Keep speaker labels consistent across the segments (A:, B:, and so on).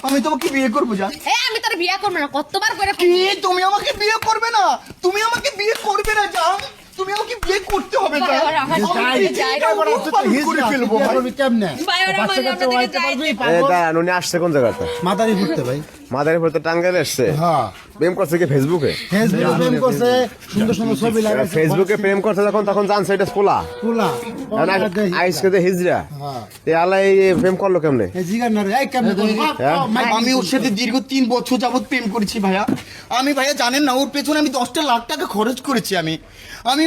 A: আমি তোমাকে বিয়ে করবো জান।
B: আমি তোর বিয়ে করবো না, কতবার করে
A: কি তুমি আমাকে বিয়ে করবে না? তুমি আমাকে বিয়ে করবে না জান? তুমি আমাকে বিয়ে করতে হবে জান। আমি পৃথিবীটা উৎপাদন করে ফেলবো ভাই।
C: কেমনে
B: ভাই ওরা মানে আমরা থেকে যাই।
D: দাঁড়ান, উনি আসছে কোন জায়গাতে?
C: মাদারি ঘুরতে ভাই।
D: মাদারীপুর তো টাঙ্গাইলে এসছে।
C: হ্যাঁ
D: প্রেম করছে কি ফেসবুকে?
C: ফেসবুকে প্রেম করছে, সুন্দর সুন্দর ছবি লাগাইছে
D: ফেসবুকে প্রেম করছে তখন জানছে এটা পোলা
C: কুলা
D: আইসকে যে হিজরা তে আলাই প্রেম করলো কেমনে?
C: এই জিগার না রে এই কেমনে
A: আমি ওর সাথে দীর্ঘ 3 বছর যাবত প্রেম করেছি ভাইয়া। আমি ভাইয়া জানেন না, ওর পেছনে আমি 10টা লাখ টাকা খরচ করেছি। আমি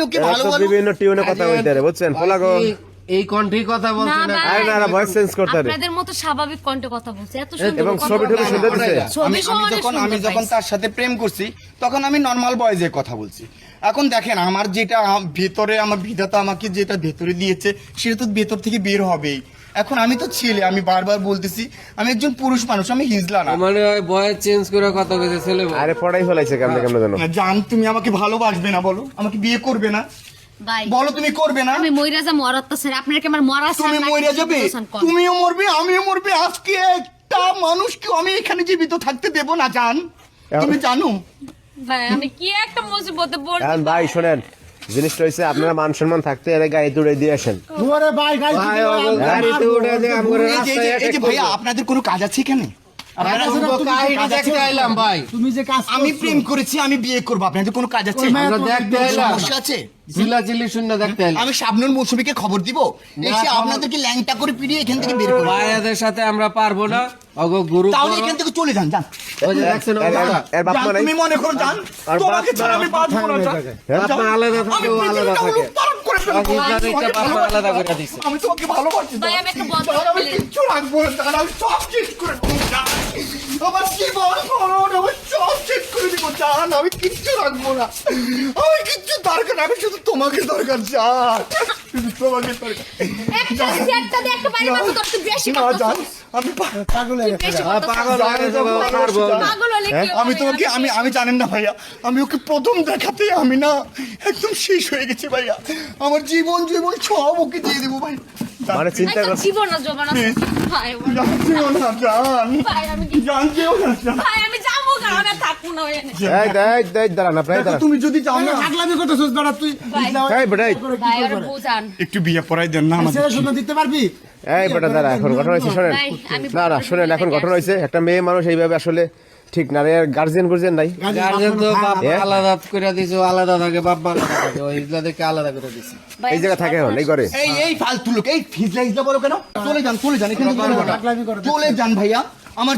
A: ওকে
D: এরা
A: ভালো
D: তো
A: ভালো
D: বিভিন্ন টিউনে কথা বলতে রে, বুঝছেন? পোলা গো
E: এই কণ্ঠেই কথা বলছে না।
D: আরে না ভয়েস চেঞ্জ করতে রে।
B: আপনাদের মতো স্বাভাবিক কণ্ঠে কথা বলছে, এত সুন্দর
D: এবং
B: কথা
D: ছবি টবি
B: বলে।
D: সুন্দর দিছে।
B: ছবি সহ অনেক
A: আমি
B: সুন্দর
A: যখন
B: পাইছে।
A: তার সাথে প্রেম করছি তখন আমি নর্মাল বয়েজে কথা বলছি। এখন দেখেন আমার যেটা ভেতরে, আমার বিধাতা আমাকে যেটা ভেতরে দিয়েছে সেটা তো ভেতর থেকে বের হবেই। এখন আমি তো ছেলে, আমি বারবার বলতেছি আমি একজন পুরুষ মানুষ, আমি হিজলা না।
E: মানে ওই ভয়েস চেঞ্জ করে কথা কইছে ছেলে বলে।
D: আরে পড়াই ফেলাইছে কেমনে কেমনে জানো?
A: জান তুমি আমাকে ভালোবাসবে না বলো? আমাকে বিয়ে করবে না
B: ভাই
A: বলো? তুমি করবে না?
B: আমি মইরা যা মরার তো স্যার, আপনার কি আমার মরা স্যার?
A: তুমি মরে যাবে, তুমিও মরবে, আমিও মরবে। আজকে একটা মানুষকে আমি এখানে জীবিত থাকতে দেব না জান, তুমি জানো?
B: ভাই আমি কি একটা মুসিবতে পড়ছি।
D: এখন ভাই শোনেন, জিনিসটা হইছে আপনারা মান সম্মান থাকতে এর গায়ে তুড়ে দিয়ে আসেন।
C: ওরে ভাই গাই
E: ভাই ওগো গাড়িতে উঠে দে আমরা
A: এই যে ভাইয়া আপনাদের কোনো কাজ আছে এখানে? আপনারা
E: কাহিনী দেখতে আইলাম ভাই।
C: তুমি যে কাজ
A: আমি প্রেম করেছি, আমি বিয়ে করবো, আপনাদের কোনো কাজ আছে?
E: আমরা দেখতে আইলাম।
A: সমস্যা আছে?
E: চিল্লাচিল্লি শূন্য দেখতে আইলাম।
A: আমি শাবনুর মৌসুমীকে খবর দিব, এসে আপনাদেরকে ল্যাংটা করে পিড়িয়ে এখান থেকে বের করবো।
E: ভাইয়াদের সাথে আমরা পারবো না। ওগো গুরু
A: তাহলে এখান থেকে চলে যান, যান।
E: ওই যে দেখছেন ওটা।
D: এর বাপ
A: যান,
D: মা নাই?
A: তুমি মনে করো যান,
D: আর
A: তোমাকে
D: বাপ
A: ছাড়া আমি বাঁচবো না, যান।
E: বাপ মা আলাদা থাকে, ও
A: আমি
E: আলাদা
A: পৃথিবীটা
E: থাকে।
A: উলটপালট করে ফেলবো।
E: ইসলামিকটা বাপ মা আলাদা করে দিছে।
A: আমি তোমাকে ভালোবাসি
B: ভাই, আমি একটা বদ
A: জান, আমি
B: বলি।
A: কিচ্ছু রাখবো না জান, আমি সব শেষ করে দেবো জান। আমার জীবন মরণ আমি সব শেষ করে দিব জান, আমি কিচ্ছু রাখবো না। আমি কিচ্ছু দরকার না, আমি শুধু তোমাকে দরকার জান, শুধু তোমাকে দরকার।
B: একটা দিছি, একটা দিয়ে একটা বাড়ি মারবো, তোর তো বেশি
A: না
B: কথা
A: জান,
B: বলছিস।
A: আমি
C: পাগল হয়ে গেছে
B: বেশি
E: হ্যাঁ,
B: কথা
E: পাগল হয়ে গেছে,
A: জান,
E: পারবো না।
B: পাগল হলে কি
A: আমি
B: হবে?
A: তোমাকে আমি জানেন না ভাইয়া, আমি ওকে প্রথম দেখাতে আমি না একদম শেষ হয়ে গেছি ভাইয়া। আমার জীবন জীবন সব ওকে দিয়ে দেবো ভাই।
D: মানে চিন্তা
B: একটা
D: কর,
B: জীবন না জবান আছে। ভাই আমার-
A: জানতেও না জান,
B: ভাই আমি কি-
A: জানতেও না জান।
B: ভাই আমি যাবো গা, আমি আর থাকবো না ওখানে।
D: দাঁড়ান আপনার
A: দেখো,
D: দাঁড়ান।
A: তুমি যদি চাও না
C: পাগলামি করতেছস দাঁড়া তুই
B: ভাই।
D: এই বেটাই,
B: ভাই ওরা বুঝান।
A: একটু বিয়ে পড়াই দেন না আমাদের।
C: ছেলে শুনে দিতে পারবি?
D: এই বেটা দাঁড়া, এখন ঘটনা হয়েছে শোনেন।
B: ভাই, আমি
D: না না শোনেন, এখন ঘটনা হয়েছে একটা মেয়ে মানুষ এইভাবে আসলে ঠিক না রে। গার্জিয়ান গুর্জিয়ান নাই?
E: গার্জেন তো বাপ
D: হ্যাঁ?
E: আলাদা করে দিছে, ও আলাদা থাকে, বাপ আলাদা থাকে। ওই ইসলাদেরকে আলাদা করে দিছে।
B: ভাই,
D: এই জায়গা থাকে এখন এই ঘরে?
A: এই ফালতু লোক, এই ফিজলা ইজলা বলো কেন? চলে যান, চলে যান, এখান থেকে চলে যান।
C: পাগলামি করে
A: চলে যান ভাইয়া, আমার